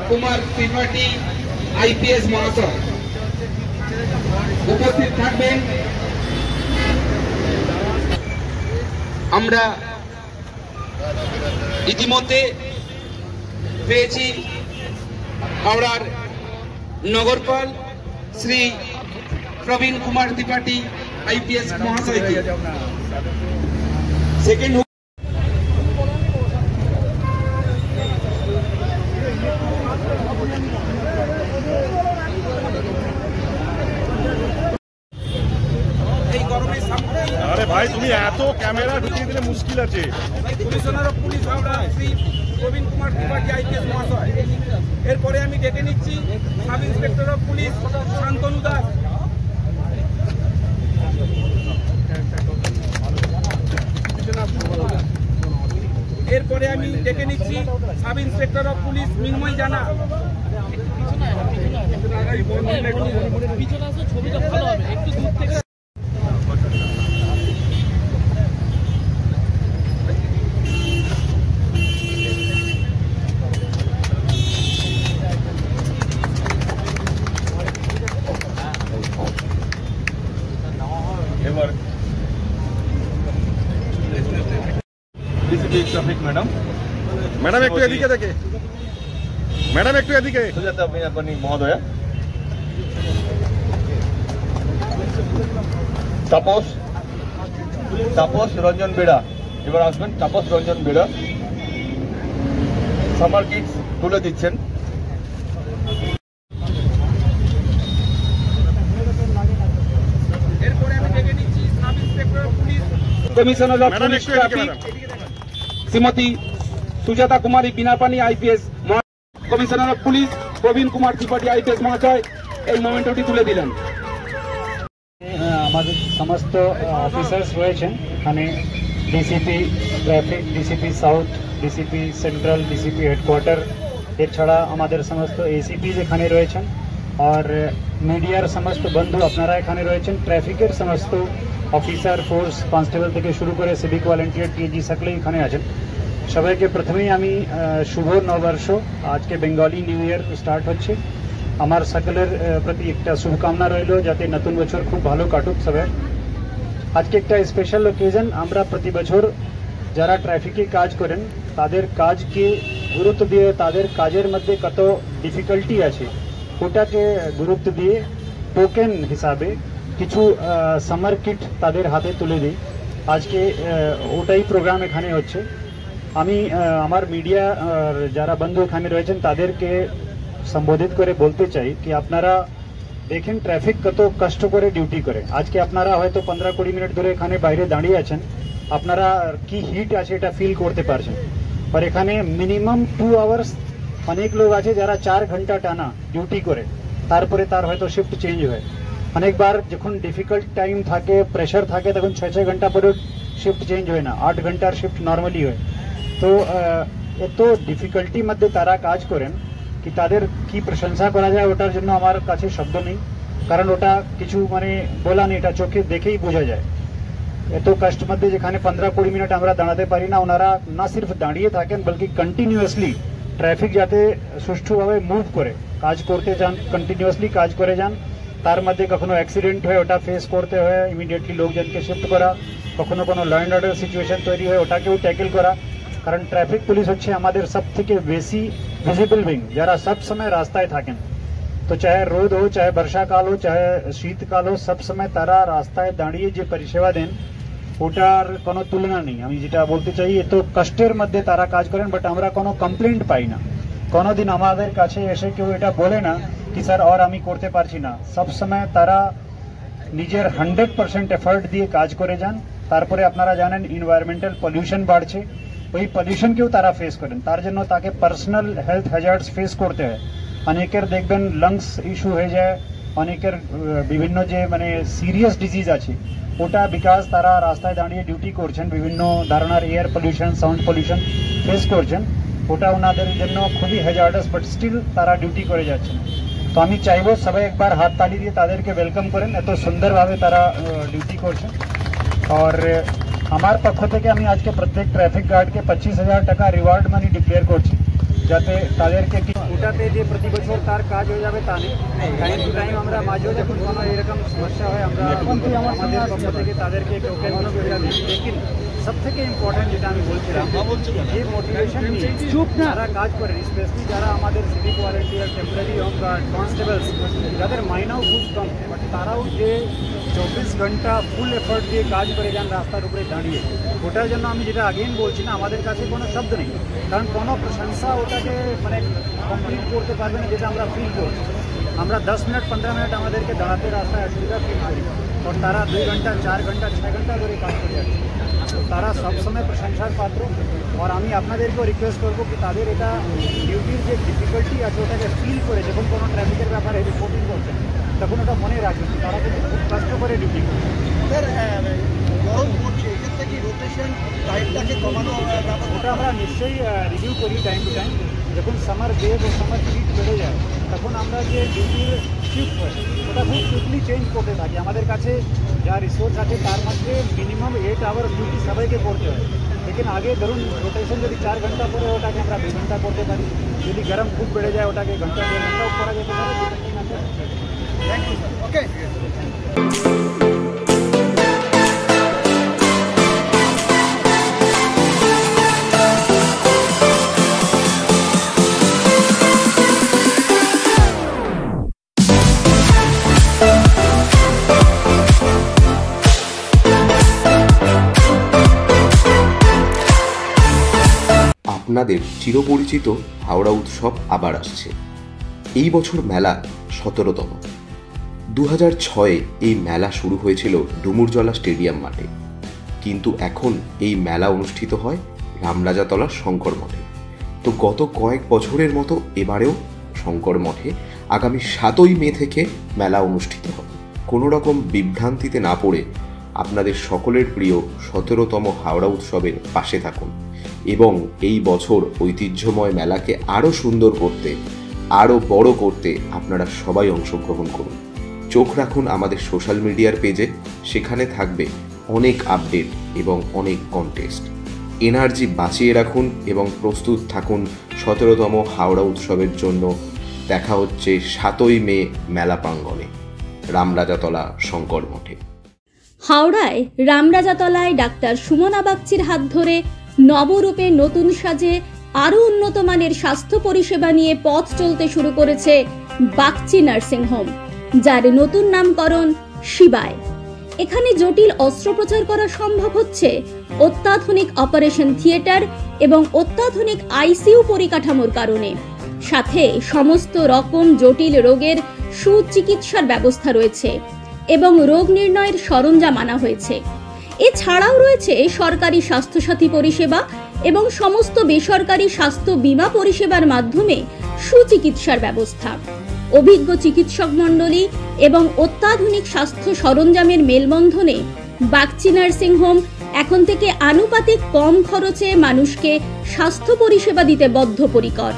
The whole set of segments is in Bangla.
कुमार त्रिपाठी आईपीएस महाशय उपस्थित থাকবেন। আমরা ইতিমধ্যে পেয়েছি হাওড়ার নগরপাল শ্রী প্রবীণ কুমার त्रिपाठी आईपीएस মহাশয়কে। সেকেন্ড ভাই তুমি এত ক্যামেরা ঢুকিয়ে দিলে মুশকিল আছে। Commissioner of police Howrah Shri Prabin Kumar Tripathi IPS মহাশয়। এরপরে আমি ডেকে নিচ্ছি sub inspector of police Shantanu Das. এরপরে আমি ডেকে নিচ্ছি sub inspector of police Minmoy Jana. ছবিটা ভালো হবে, একটু দূর থেকে। मैडम एक एदिके देखे, मैडम एक एदिके महोदय तापस तापस रंजन बेड़ा एबार आसबेन। तापस रंजन बेड़ा सामार किट्स तुले दिच्छेन। Commissioner of police traffic Shrimati Sujata Kumari Binapani IPS. Commissioner of police Praveen Kumar Tripathi IPS মহাশয় এই মোমেন্টটি তুলে দিলেন। আমাদের সমস্ত অফিসার্স রয়েছেন এখানে, DCP traffic, DCP south, DCP central, DCP headquarter, এছাড়া আমাদের সমস্ত এসিপিজ এখানে রয়েছেন। আর মিডিয়ার সমস্ত বন্ধু আপনারা এখানে রয়েছেন। ট্রাফিকের সমস্ত অফিসার ফোর্স, কনস্টেবল থেকে শুরু করে সিভিক ভলেন্টিয়ার, টিএজি সকলেই এখানে আছেন। সবাইকে প্রথমেই আমি শুভ নববর্ষ, আজকে বেঙ্গলি নিউ ইয়ার স্টার্ট হচ্ছে। আমার সকলের প্রতি একটা শুভকামনা রইল যাতে নতুন বছর খুব ভালো কাটুক সবার। আজকে একটা স্পেশাল ওকেজন। আমরা প্রতি বছর যারা ট্রাফিকে কাজ করেন তাদের কাজকে গুরুত্ব দিয়ে, তাদের কাজের মধ্যে কত ডিফিকাল্টি আছে ওটাকে গুরুত্ব দিয়ে টোকেন হিসাবে কিছু সামার কিট তাদের হাতে তুলে দিই। আজকে ওটাই প্রোগ্রাম এখানে হচ্ছে। আমি আমার মিডিয়া যারা বন্ধু এখানে রয়েছেন তাদেরকে সম্বোধিত করে বলতে চাই কি আপনারা দেখেন ট্রাফিক কত কষ্ট করে ডিউটি করে। আজকে আপনারা হয়তো 15-20 মিনিট ধরে এখানে বাইরে দাঁড়িয়ে আছেন, আপনারা কি হিট আছে এটা ফিল করতে পারছেন। আর এখানে মিনিমাম 2 আওয়ার্স অনেক লোক আছে যারা 4 ঘন্টা টানা ডিউটি করে, তারপরে তার হয়তো শিফট চেঞ্জ হয়। অনেকবার যখন ডিফিকাল্ট টাইম থাকে, প্রেশার থাকে, তখন 6-6 ঘন্টা পরে শিফট চেঞ্জ হয় না, 8 ঘন্টার শিফট নর্মালি হয়। তো এত ডিফিকাল্টি মধ্যে তারা কাজ করেন কি তাদের কি প্রশংসা করা যায় ওটার জন্য আমার কাছে শব্দ নেই, কারণ ওটা কিছু মানে বলা নেই, এটা চোখে দেখেই বোঝা যায়। এত কষ্ট মধ্যে যেখানে 15-20 মিনিট আমরা দাঁড়াতে পারি না, ওনারা না সির্ফ দাঁড়িয়ে থাকেন বলকি কন্টিনিউয়াসলি ট্রাফিক যাতে সুষ্ঠুভাবে মুভ করে কাজ করতে যান, কন্টিনিউয়াসলি কাজ করে যান। তার মধ্যে কখনো অ্যাক্সিডেন্ট হয় ওটা ফেস করতে হয়, ইমিডিয়েটলি লোকজনকে শিফট করা, কখনো কোনো ল অ্যান্ড অর্ডার সিচুয়েশন তৈরি হয় ওটাকেও ট্যাকেল করা। কারণ ট্রাফিক পুলিশ হচ্ছে আমাদের সব থেকে বেশি ভিজিবল উইং, যারা সব সময় রাস্তায় থাকেন। তো চাহে রোদ हो, चाहे বর্ষাকাল हो, चाहे শীতকাল हो, সব সময় তারা রাস্তায় দাঁড়িয়ে যে পরিষেবা দেন ওটার কোনো তুলনা নেই। আমি যেটা বলতে চাই এত কষ্টের মধ্যে তারা কাজ করেন, বাট আমরা কোনো কমপ্লেন্ট পাই না। কোনোদিন আমাদের কাছে এসে কেউ এটা বলে না কি স্যার আর আমি করতে পারছি না। সব সময় তারা নিজের 100% এফর্ট দিয়ে কাজ করে যান। তারপরে আপনারা জানেন এনভায়রনমেন্টাল পলিউশন বাড়ছে, ওই পলিউশনকেও তারা ফেস করেন, তার জন্য তাকে পার্সোনাল হেলথ হ্যাজার্ডস ফেস করতে হয়। অনেকের দেখবেন লাংস ইস্যু হয়ে যায়, অনেকের বিভিন্ন যে মানে সিরিয়াস ডিজিজ আছে ওটা বিকজ তারা রাস্তায় দাঁড়িয়ে ডিউটি করছেন, বিভিন্ন ধরনের air pollution, sound pollution face করছেন, ওটা ওনাদের জন্য খুবই হ্যাজার্ডাস, বাট স্টিল তারা ডিউটি করে যাচ্ছেন। তো আমি চাইবো সবাই একবার হাত তালি দিয়ে তাদেরকে ওয়েলকাম করেন, এত সুন্দরভাবে তারা ডিউটি করছেন। আর আমার পক্ষ থেকে আমি আজকে প্রত্যেক ট্রাফিক গার্ডকে 25,000 টাকা রিওয়ার্ড মানি ডিক্লেয়ার করছি, যাতে তাদেরকে ওটাতে যে প্রতি বছর তার কাজ হয়ে যাবে তা নেই। টাইম টু টাইম আমরা মাঝেও যখন কোনো এরকম সমস্যা হয় আমরা আমাদের পক্ষ থেকে তাদেরকে টোকেন দিই। লেকিন সব থেকে ইম্পর্টেন্ট যেটা আমি বলছিলাম, যে মোটিভেশন নিয়ে যারা কাজ করেন, স্পেশালি যারা আমাদের civic volunteer, temporary home guard, constables, যাদের মাইনাও খুব কম, বাট তারাও যে 24 ঘন্টা ফুল এফর্ট দিয়ে কাজ করে যান রাস্তার উপরে দাঁড়িয়ে, ওটার জন্য আমি যেটা আগেই বলছি না, আমাদের কাছে কোনো শব্দ নেই। কারণ কোনো প্রশংসা ওটাকে মানে কমপ্লিট করতে পারবে না যেটা আমরা ফিল করছি। আমরা 10 মিনিট 15 মিনিট আমাদেরকে দাঁড়াতে রাস্তায় অসুবিধা ফিল করি, আর তারা 2 ঘন্টা 4 ঘন্টা 6 ঘন্টা ধরে কাজ করে যাচ্ছে। তারা সবসময় প্রশংসার পাত্র। আর আমি আপনাদেরকেও রিকোয়েস্ট করবো কি তাদের এটা ডিউটির যে ডিফিকাল্টি আছে ওটাকে ফিল করে যখন কোনো ট্রাফিকের ব্যাপারে রিপোর্টিং করছেন তখন ওটা মনে রাখবেন তারা কিন্তু খুব কষ্ট করে ডিউটি করছে। গরম পড়ছে, এক্ষেত্রে কি রোটেশন টাইমটাকে কমানো ওটা আমরা নিশ্চয়ই রিভিউ করি টাইম টু টাইম। যখন সামার ডেজ ও সামার হিট বেড়ে যায় তখন আমরা যে ডিউটির শিফট হয় ওটা খুব কুইকলি চেঞ্জ করতে থাকি। আমাদের কাছে যা রিসোর্স আছে তার মধ্যে মিনিমাম 8 আওয়ার ডিউটি সবাইকে করতে হয়। लेकिन आगे धरुन रोटेशन যদি 4 ঘন্টা পরে ওটাকে আমরা 2 ঘন্টা করতে পারি, যদি গরম খুব বেড়ে যায় ওটাকে ঘন্টা 2 ঘন্টাও করা যেতে পারে। Thank you sir. ওকে। আপনাদের চিরপরিচিত হাওড়া উৎসব আবার আসছে। এই বছর মেলা 17তম। 2006-এ এই মেলা শুরু হয়েছিল ডুমুরজলা স্টেডিয়াম মাঠে, কিন্তু এখন এই মেলা অনুষ্ঠিত হয় রামরাজাতলার শঙ্কর মঠে। তো গত কয়েক বছরের মতো এবারেও শঙ্কর মঠে আগামী 7ই মে থেকে মেলা অনুষ্ঠিত হবে। কোনো রকম বিভ্রান্তিতে না পড়ে আপনাদের সকলের প্রিয় 17তম হাওড়া উৎসবের পাশে থাকুন এবং এই বছর ঐতিহ্যময় মেলাকে আরও সুন্দর করতে, আরও বড় করতে আপনারা সবাই অংশগ্রহণ করুন। চোখ রাখুন আমাদের সোশ্যাল মিডিয়ার পেজে, সেখানে থাকবে অনেক আপডেট এবং অনেক কন্টেস্ট। এনার্জি বাঁচিয়ে রাখুন এবং প্রস্তুত থাকুন 17তম হাওড়া উৎসবের জন্য। দেখা হচ্ছে 7ই মে মেলা প্রাঙ্গণে রামরাজাতলা শঙ্কর মঠে। হাওড়ায় রামরাজাতলায় ডাক্তার সুমনা বাগচির হাত ধরে নবরূপে নতুন সাজে আরও উন্নত মানের স্বাস্থ্য পরিষেবা নিয়ে পথ চলতে শুরু করেছে বাগচি নার্সিং হোম, যার নতুন নামকরণ শিবায়। এখানে জটিল অস্ত্রোপচার করা সম্ভব হচ্ছে অত্যাধুনিক অপারেশন থিয়েটার এবং অত্যাধুনিক আইসিইউ পরিকাঠামোর কারণে। সাথে সমস্ত রকম জটিল রোগের সুচিকিৎসার ব্যবস্থা রয়েছে এবং রোগ নির্ণয়ের সরঞ্জাম আনা হয়েছে। এছাড়াও রয়েছে সরকারি স্বাস্থ্যসাথী পরিষেবা এবং সমস্ত বেসরকারি স্বাস্থ্য বীমা পরিষেবার মাধ্যমে সুচিকিৎসার ব্যবস্থা। অভিজ্ঞ চিকিৎসক মণ্ডলী এবং অত্যাধুনিক স্বাস্থ্য সরঞ্জামের মেলবন্ধনে বাগচি নার্সিং হোম এখন থেকে আনুপাতিক কম খরচে মানুষকে স্বাস্থ্য পরিষেবা দিতে বদ্ধপরিকর।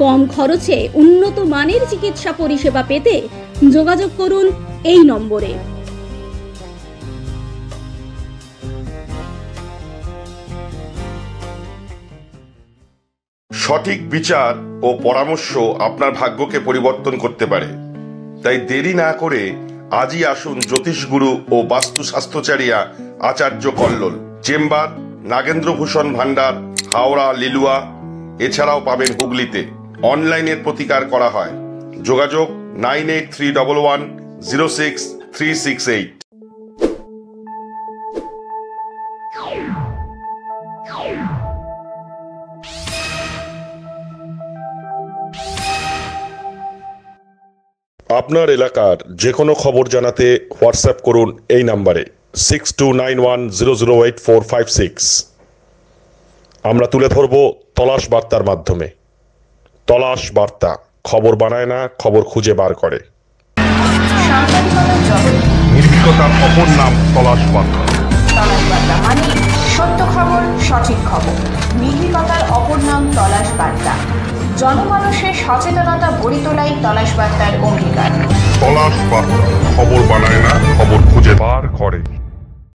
কম খরচে উন্নত মানের চিকিৎসা পরিষেবা পেতে যোগাযোগ করুন এই নম্বরে। সঠিক বিচার ও পরামর্শ আপনার ভাগ্যকে পরিবর্তন করতে পারে। তাই দেরি না করে আজই আসুন জ্যোতিষগুরু ও বাস্তু স্বাস্থ্যচারিয়া আচার্য কল্লোল। চেম্বার নাগেন্দ্রভূষণ ভান্ডার, হাওড়া, লিলুয়া। এছাড়াও পাবেন হুগলিতে। অনলাইনের প্রতিকার করা হয়। যোগাযোগ 9831106368। আপনার এলাকার যে কোনো খবর জানাতে হোয়াটসঅ্যাপ করুন এই নাম্বারে 6291008456। আমরা তুলে ধরব তলাশ বার্তার মাধ্যমে। তলাশ বার্তা, খবর বানায় না, খবর খুঁজে বার করে। নির্ভীকতার অপর নাম তলাশ বার্তা। মানে সত্য খবর সঠিক খবর। নির্ভীকতার অপর নাম তলাশ বার্তা। জনমানুষের সচেতনতা গড়ে তোলাই তলাশ বার্তার অঙ্গীকার। তলাশ বার্তা, খবর বানায় না, খবর খুঁজে বার করে।